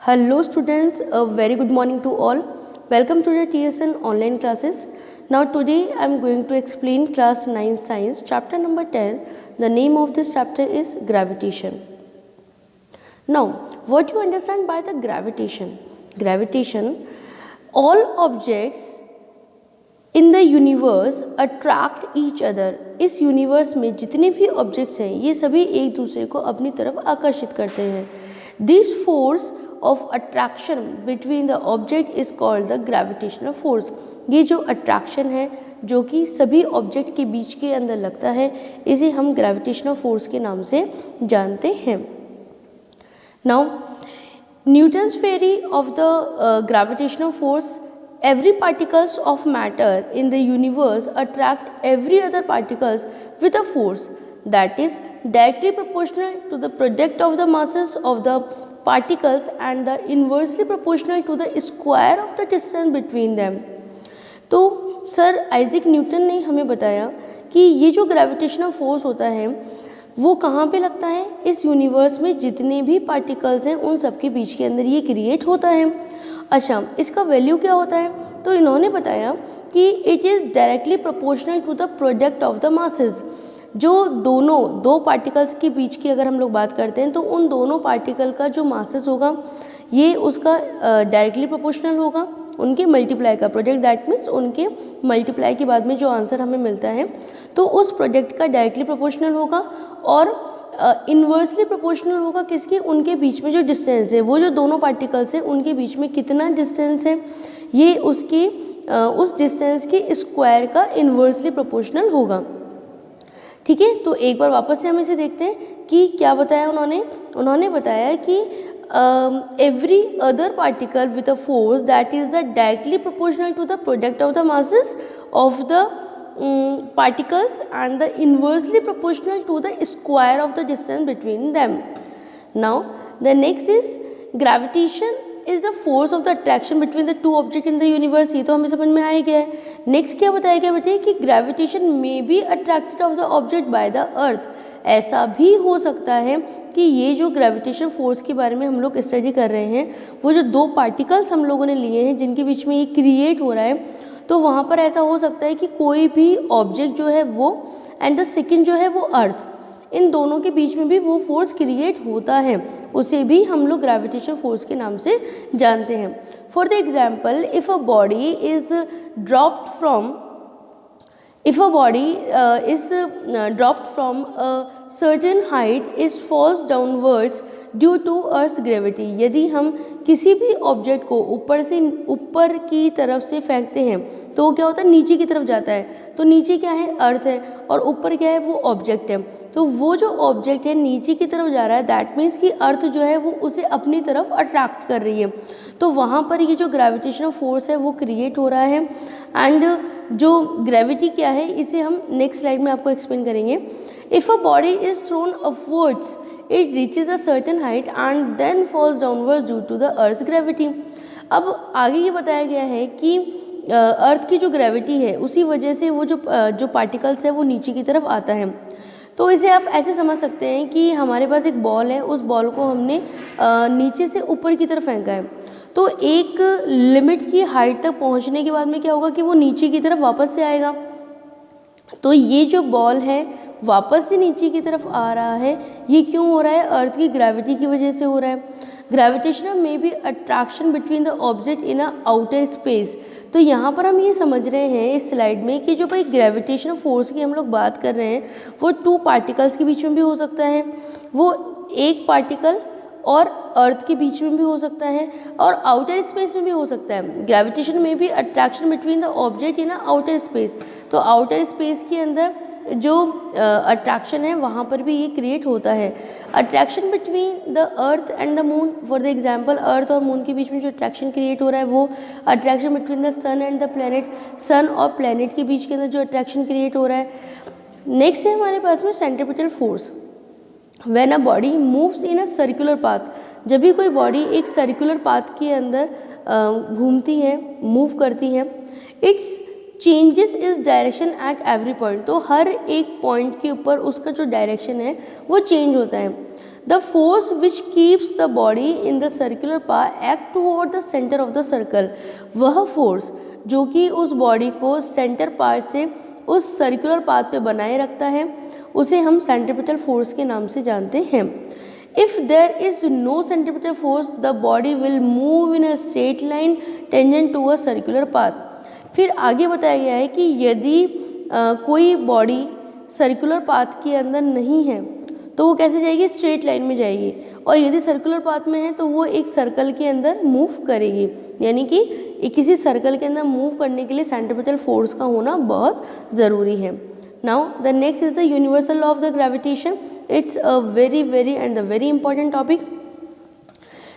Hello students, a very good morning to all. Welcome to the TSN online classes. Now today I am going to explain class 9 science chapter number 10. The name of this chapter is gravitation. Now what you understand by the gravitation? Gravitation, all objects in the universe attract each other. इस universe में जितने भी objects हैं ये सभी एक दूसरे को अपनी तरफ आकर्षित करते हैं. This force of attraction between the object is called the gravitational force. ये जो अट्रैक्शन है जो कि सभी ऑब्जेक्ट के बीच के अंदर लगता है इसे हम ग्रेविटेशनल फोर्स के नाम से जानते हैं. Now Newton's theory of the gravitational force. Every particles of matter in the universe attract every other particles with a force that is directly proportional to the product of the masses of the particles and the inversely proportional to the square of the distance between them. तो sir Isaac Newton ने हमें बताया कि ये जो gravitational force होता है वो कहाँ पे लगता है. इस यूनिवर्स में जितने भी पार्टिकल्स हैं उन सब के बीच के अंदर ये क्रिएट होता है. अच्छा, इसका वैल्यू क्या होता है? तो इन्होंने बताया कि it is directly proportional to the product of the masses. जो दो पार्टिकल्स के बीच की अगर हम लोग बात करते हैं तो उन दोनों पार्टिकल का जो मासेस होगा ये उसका डायरेक्टली प्रोपोर्शनल होगा उनके मल्टीप्लाई का. प्रोडक्ट दैट मीन्स उनके मल्टीप्लाई के बाद में जो आंसर हमें मिलता है तो उस प्रोडक्ट का डायरेक्टली प्रोपोर्शनल होगा और इन्वर्सली प्रोपोर्शनल होगा किसके, उनके बीच में जो डिस्टेंस है वो जो दोनों पार्टिकल्स हैं उनके बीच में कितना डिस्टेंस है ये उसके उस डिस्टेंस के स्क्वायर का इन्वर्सली प्रोपोर्शनल होगा. ठीक है, तो एक बार वापस से हम इसे देखते हैं कि क्या बताया उन्होंने बताया कि every other particle with a force that is the directly proportional to the product of the masses of the particles and the inversely proportional to the square of the distance between them. Now the next is gravitation is the force of the attraction between the two objects in the universe. ये तो हमें समझ में आ ही गया है. Next क्या बताया गया बेटे कि ग्रेविटेशन में be attracted of the object by the earth. ऐसा भी हो सकता है कि ये जो ग्रेविटेशन फोर्स के बारे में हम लोग स्टडी कर रहे हैं वो जो दो पार्टिकल्स हम लोगों ने लिए हैं जिनके बीच में ये क्रिएट हो रहा है तो वहाँ पर ऐसा हो सकता है कि कोई भी ऑब्जेक्ट जो है वो एंड द सेकंड जो है वो अर्थ, इन दोनों के बीच में भी वो फोर्स क्रिएट होता है. उसे भी हम लोग ग्रेविटेशन फोर्स के नाम से जानते हैं. For the example, if a body is dropped from a certain height is falls downwards due to earth gravity. यदि हम किसी भी ऑब्जेक्ट को ऊपर की तरफ से फेंकते हैं तो क्या होता है, नीचे की तरफ जाता है. तो नीचे क्या है, अर्थ है और ऊपर क्या है, वो ऑब्जेक्ट है. तो वो जो ऑब्जेक्ट है नीचे की तरफ जा रहा है दैट मीन्स कि अर्थ जो है वो उसे अपनी तरफ अट्रैक्ट कर रही है. तो वहाँ पर ये जो ग्रेविटेशनल फोर्स है वो क्रिएट हो रहा है. एंड जो ग्रेविटी क्या है इसे हम नेक्स्ट स्लाइड में आपको एक्सप्लेन करेंगे. If a body is thrown upwards it reaches a certain height and then falls downwards due to the earth gravity. अब आगे ये बताया गया है कि अर्थ की जो ग्रेविटी है उसी वजह से वो जो पार्टिकल्स है वो नीचे की तरफ आता है. तो इसे आप ऐसे समझ सकते हैं कि हमारे पास एक बॉल है, उस बॉल को हमने नीचे से ऊपर की तरफ फेंका है. तो एक लिमिट की हाइट तक पहुंचने के बाद में क्या होगा कि वो नीचे की तरफ वापस से आएगा. तो ये जो बॉल है वापस से नीचे की तरफ आ रहा है. ये क्यों हो रहा है, अर्थ की ग्रेविटी की वजह से हो रहा है. ग्रेविटेशन में भी attraction between the object in a outer space. तो यहाँ पर हम ये समझ रहे हैं इस स्लाइड में कि जो भाई ग्रेविटेशनल फोर्स की हम लोग बात कर रहे हैं वो टू पार्टिकल्स के बीच में भी हो सकता है, वो एक पार्टिकल और अर्थ के बीच में भी हो सकता है और आउटर स्पेस में भी हो सकता है. ग्रेविटेशन में भी attraction between the object in outer space. तो आउटर स्पेस के अंदर जो अट्रैक्शन है वहाँ पर भी ये क्रिएट होता है. Attraction between the earth and the moon. For the example, earth और मून के बीच में जो अट्रैक्शन क्रिएट हो रहा है वो attraction between the sun and the planet. Sun और प्लैनेट के बीच के अंदर जो अट्रैक्शन क्रिएट हो रहा है. नेक्स्ट है हमारे पास में centripetal force. When a body moves in a circular path. जब भी कोई बॉडी एक सर्कुलर पाथ के अंदर घूमती है, मूव करती है, it's changes is direction at every point. तो हर एक पॉइंट के ऊपर उसका जो डायरेक्शन है वो चेंज होता है. The force which keeps the body in the circular path act toward the centre of the circle, वह फोर्स जो कि उस बॉडी को सेंटर पार्ट से उस सर्कुलर पाथ पे बनाए रखता है, उसे हम सेंट्रीपिटल फोर्स के नाम से जानते हैं। If there is no centripetal force the body will move in a straight line tangent to a circular path. फिर आगे बताया गया है कि यदि कोई बॉडी सर्कुलर पाथ के अंदर नहीं है तो वो कैसे जाएगी, स्ट्रेट लाइन में जाएगी, और यदि सर्कुलर पाथ में है तो वो एक सर्कल के अंदर मूव करेगी। यानी कि किसी सर्कल के अंदर मूव करने के लिए सेंट्रीपिटल फोर्स का होना बहुत ज़रूरी है। Now the next is the universal law of the gravitation. It's a very and the very important topic.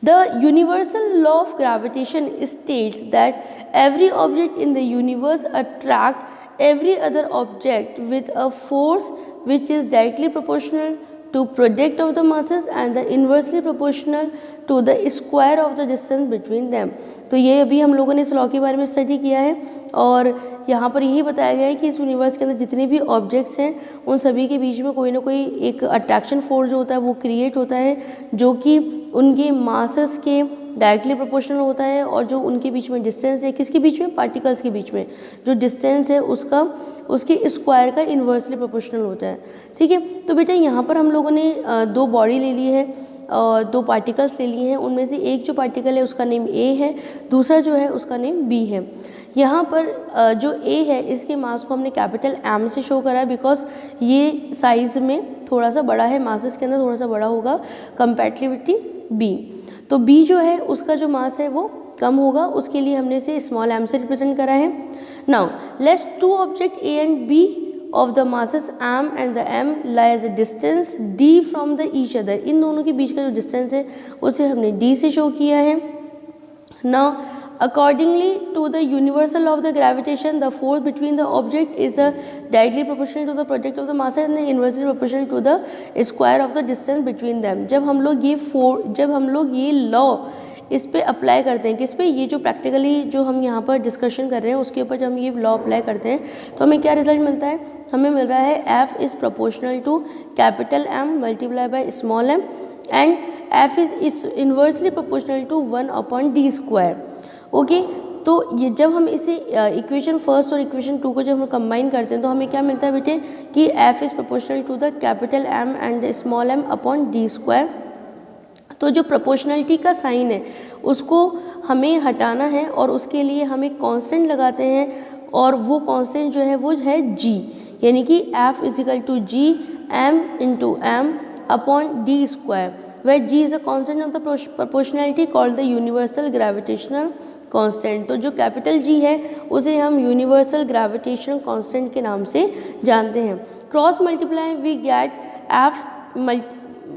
The universal law of gravitation states that every object in the universe attracts every other object with a force which is directly proportional to product of the masses and the inversely proportional to the square of the distance between them। तो ये अभी हम लोगों ने इस law के बारे में स्टडी किया है और यहाँ पर यही बताया गया है कि इस यूनिवर्स के अंदर जितने भी ऑब्जेक्ट्स हैं उन सभी के बीच में कोई ना कोई एक अट्रैक्शन फोर्स जो होता है वो क्रिएट होता है, जो कि उनके मासेस के डायरेक्टली प्रोपोर्शनल होता है, और जो उनके बीच में डिस्टेंस है, किसके बीच में, पार्टिकल्स के बीच में जो डिस्टेंस है उसका उसके स्क्वायर का इन्वर्सली प्रोपोर्शनल होता है। ठीक है, तो बेटा यहाँ पर हम लोगों ने दो बॉडी ले ली है और दो पार्टिकल्स ले लिए हैं। उनमें से एक जो पार्टिकल है उसका नेम ए है, दूसरा जो है उसका नेम बी है। यहाँ पर जो ए है इसके मास को हमने कैपिटल एम से शो करा है बिकॉज ये साइज़ में थोड़ा सा बड़ा है, मासेस के अंदर थोड़ा सा बड़ा होगा कंपैरेटिवली बी। तो बी जो है उसका जो मास है वो कम होगा, उसके लिए हमने इसे स्मॉल एम से रिप्रेजेंट करा है। Now let's to object A and B of the masses m and the m lies a distance d from the each other। इन दोनों के बीच का जो डिस्टेंस है उसे हमने d से शो किया है। Now accordingly to the universal law of the gravitation the force between the object is directly proportional to the product of the masses and inversely proportional to the square of the distance between them। जब हम लोग ये law इस पे apply करते हैं, किस पे, ये जो प्रैक्टिकली जो हम यहाँ पर डिस्कशन कर रहे हैं उसके ऊपर जब हम ये लॉ अप्लाई करते हैं तो हमें क्या रिजल्ट मिलता है, हमें मिल रहा है F is proportional to capital M multiply by small m and F is inversely proportional to 1/d square. Okay, तो ये जब हम इसे इक्वेशन फर्स्ट और इक्वेशन टू को जब हम कंबाइन करते हैं तो हमें क्या मिलता है बेटे कि F is proportional to the capital M and small m/d square. तो जो प्रोपोर्शनलिटी का साइन है उसको हमें हटाना है और उसके लिए हम एक कांस्टेंट लगाते हैं और वो कांस्टेंट जो है वो है g, यानी कि F is equal to g m into M upon d square, where g is a constant of the proportionality called the universal gravitational constant। तो जो कैपिटल G है उसे हम यूनिवर्सल ग्रेविटेशनल कांस्टेंट के नाम से जानते हैं। Cross multiply we get F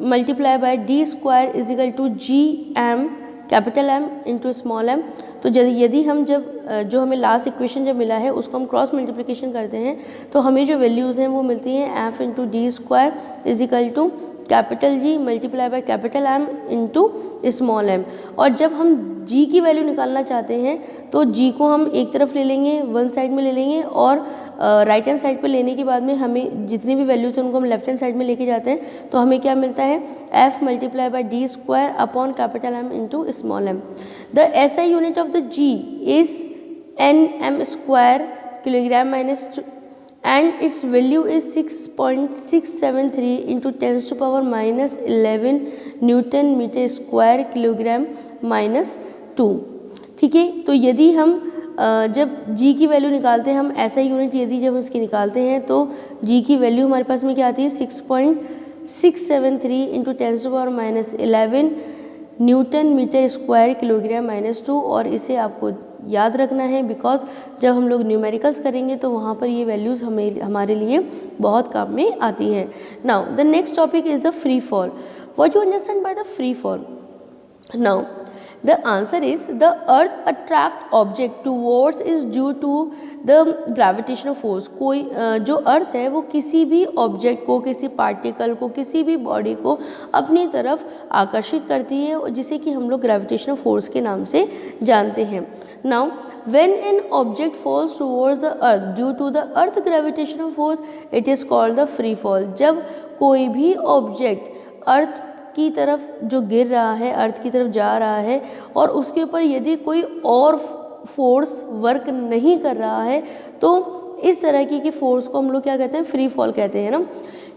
multiply by d square is equal to G M capital M into small m। तो यदि हम जो हमें लास्ट इक्वेशन जब मिला है उसको हम क्रॉस मल्टीप्लिकेशन करते हैं तो हमें जो वैल्यूज़ हैं वो मिलती हैं F into d square is equal to capital G multiply by capital M into small m। और जब हम G की वैल्यू निकालना चाहते हैं तो G को हम एक तरफ ले लेंगे, वन साइड में ले लेंगे, और राइट हैंड साइड पे लेने के बाद में हमें जितनी भी वैल्यूज हैं उनको हम लेफ्ट हैंड साइड में लेके जाते हैं तो हमें क्या मिलता है F multiply by d square upon capital M into small m। The SI unit of the G is nm square kilogram minus and its value is 6.673 into 10 to power minus 11 newton metre square kilogram minus 2। ठीक है, तो यदि हम जब G की value निकालते हैं, हम ऐसा यूनिट यदि जब इसकी निकालते हैं तो G की वैल्यू हमारे पास में क्या आती है 6.673 into 10 to power minus 11 newton metre square kilogram minus 2। और इसे आपको याद रखना है बिकॉज जब हम लोग न्यूमेरिकल्स करेंगे तो वहाँ पर ये वैल्यूज़ हमारे लिए बहुत काम में आती हैं। Now the next topic is the free fall. What you understand by the free fall? Now the answer is the earth attract object towards is due to the gravitational force. कोई जो अर्थ है वो किसी भी ऑब्जेक्ट को, किसी particle को, किसी भी बॉडी को अपनी तरफ आकर्षित करती है जिसे कि हम लोग ग्रेविटेशनल फोर्स के नाम से जानते हैं। Now, when an object falls towards the earth due to the earth gravitational force, it is called the free fall। जब कोई भी ऑब्जेक्ट अर्थ की तरफ जो गिर रहा है, अर्थ की तरफ जा रहा है और उसके ऊपर यदि कोई और फोर्स वर्क नहीं कर रहा है तो इस तरह की फोर्स को हम लोग क्या कहते हैं, फ्री फॉल कहते हैं ना।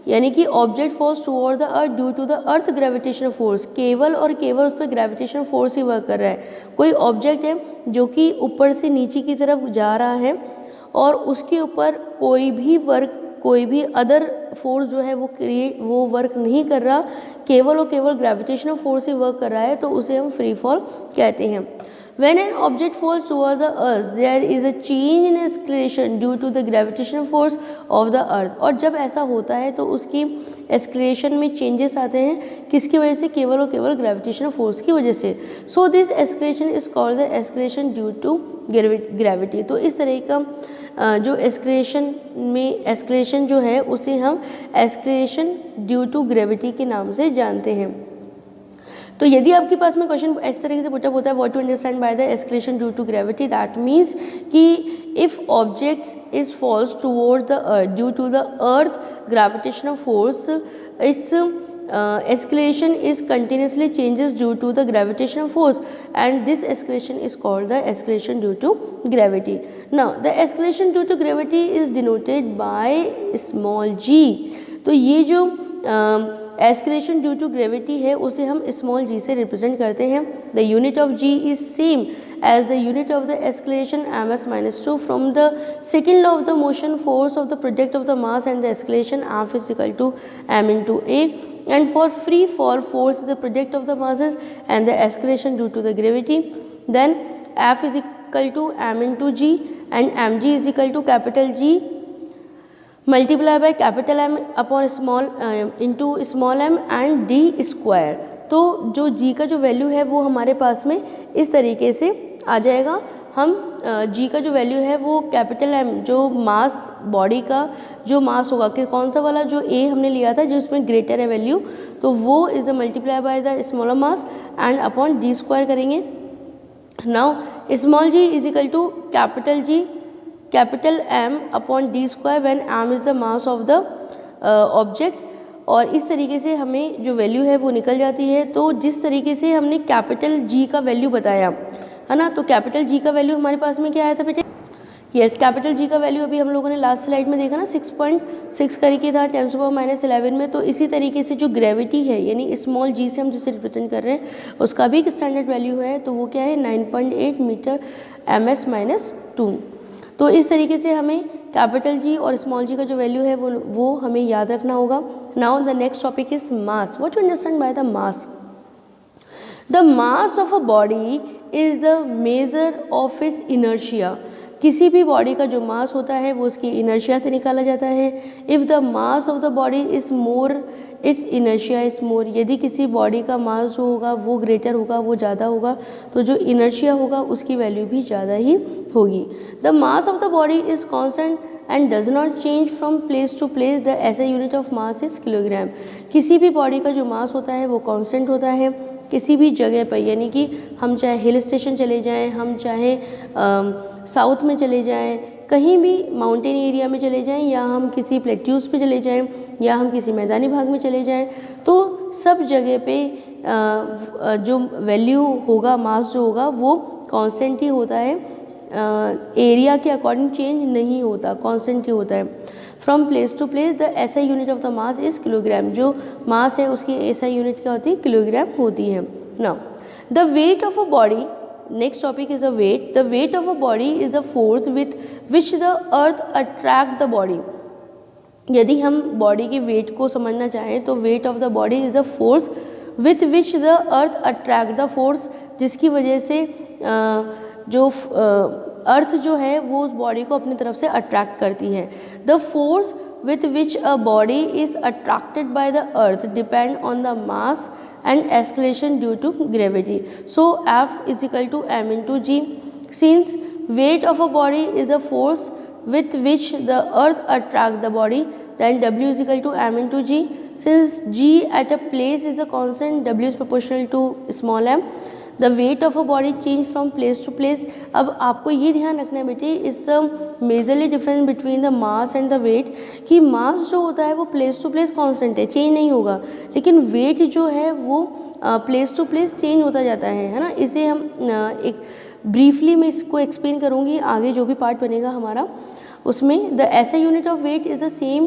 यानी कि object falls toward the earth due to the earth gravitational force, केवल और केवल उस पर ग्रेविटेशनल फोर्स ही वर्क कर रहा है। कोई ऑब्जेक्ट है जो कि ऊपर से नीचे की तरफ जा रहा है और उसके ऊपर कोई भी अदर फोर्स जो है वो वर्क नहीं कर रहा, केवल और केवल ग्रेविटेशनल फोर्स ही वर्क कर रहा है, तो उसे हम फ्री फॉल कहते हैं। When an object falls towards the earth, there is a change in acceleration due to the gravitational force of the earth. और जब ऐसा होता है तो उसकी एक्सलेशन में चेंजेस आते हैं, किसकी वजह से, केवल और केवल ग्रेविटेशनल फोर्स की वजह से। So this acceleration is called the acceleration due to gravity. तो इस तरह का जो एक्सलेशन जो है उसे हम एक्सलेशन ड्यू टू ग्रेविटी के नाम से जानते हैं। तो यदि आपके पास में क्वेश्चन इस तरीके से पुटअप होता है, what to understand by the acceleration due to gravity, that means कि if objects is falls towards the earth due to the earth gravitational force, it's escalation is continuously changes due to the gravitational force and this escalation is called the escalation due to gravity. Now the escalation due to gravity is denoted by small g. तो ये जो escalation due to gravity है उसे हम small g से represent करते हैं। The unit of g is same as the unit of the escalation ms minus 2 from the second law of the motion, force of the product of the mass and the escalation f is equal to m into a, and for free fall force is the product of the masses and the escalation due to the gravity, then f is equal to m into g and mg is equal to capital G multiply by capital M upon small into small m and d square। तो जो g का जो value है वो हमारे पास में इस तरीके से आ जाएगा। हम g का जो वैल्यू है वो कैपिटल M जो मास बॉडी का जो मास होगा कि कौन सा वाला जो a हमने लिया था जिसमें ग्रेटर है वैल्यू, तो वो is multiply by the smaller mass and upon d square करेंगे। Now small g is equal to capital G capital M upon d square when m is the mass of the object, और इस तरीके से हमें जो value है वो निकल जाती है। तो जिस तरीके से हमने कैपिटल G का वैल्यू बताया है ना, तो कैपिटल G का वैल्यू हमारे पास में क्या आया था बेटे, यस कैपिटल G का वैल्यू अभी हम लोगों ने लास्ट स्लाइड में देखा ना 6.6 करके था 10⁻⁻11 में। तो इसी तरीके से जो ग्रेविटी है यानी स्मॉल g से हम जिसे रिप्रेजेंट कर रहे हैं उसका भी एक स्टैंडर्ड वैल्यू है, तो वो क्या है 9.8 मीटर ms-2। तो इस तरीके से हमें कैपिटल G और स्मॉल g का जो वैल्यू है वो हमें याद रखना होगा। Now the next topic is mass. What to understand by the mass? The mass of a body is the measure of its inertia. किसी भी बॉडी का जो मास होता है वो उसकी इनर्शिया से निकाला जाता है। If the mass of the body is more it's inertia is more. यदि किसी बॉडी का मास जो होगा वो ग्रेटर होगा, वो ज़्यादा होगा, तो जो इनर्शिया होगा उसकी वैल्यू भी ज़्यादा ही होगी। The mass of the body is constant and does not change from place to place. The SI unit of mass is kilogram. किसी भी बॉडी का जो मास होता है वो कॉन्स्टेंट होता है किसी भी जगह पर, यानी कि हम चाहे हिल स्टेशन चले जाएं, हम चाहे साउथ में चले जाएं, कहीं भी माउंटेन एरिया में चले जाएं, या हम किसी प्लेट्यूज पे चले जाएं, या हम किसी मैदानी भाग में चले जाएं, तो सब जगह पे जो वैल्यू होगा, मास जो होगा वो कांस्टेंट ही होता है, एरिया के अकॉर्डिंग चेंज नहीं होता, कांस्टेंट ही होता है। From place to place the SI unit of the mass is kilogram. जो मास है उसकी एसआई यूनिट क्या होती है, किलोग्राम होती है। Now the weight of a body, next topic is a weight. The weight of a body is the force with which the earth attract the body. यदि हम बॉडी के वेट को समझना चाहें तो weight of the body is the force with which the earth attract the force, जिसकी वजह से जो अर्थ जो है वो उस बॉडी को अपनी तरफ से अट्रैक्ट करती है। The force with which a body is attracted by the earth depend on the mass and acceleration due to gravity. So F is equal to m into g. Since weight of a body is the force with which the earth attract the body, then W is equal to m into g. Since g at a place is a constant, W is proportional to small m, the weight of a body change from place to place. अब आपको ये ध्यान रखना है बेटे, इस majorly difference between the mass and the weight, कि mass जो होता है वो प्लेस टू प्लेस कांस्टेंट है, चेंज नहीं होगा, लेकिन वेट जो है वो प्लेस टू प्लेस चेंज होता जाता है ना। इसे हम एक ब्रीफली मैं इसको एक्सप्लेन करूँगी आगे जो भी पार्ट बनेगा हमारा उसमें। The SI unit of weight is the same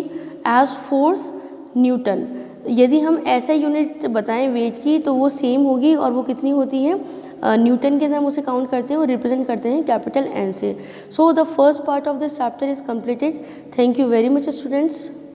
as force newton. यदि हम ऐसा यूनिट बताएं वेट की तो वो सेम होगी, और वो कितनी होती है, न्यूटन के अंदर हम उसे काउंट करते हैं और रिप्रेजेंट करते हैं कैपिटल एन से। So the first part of this chapter is completed. Thank you very much students.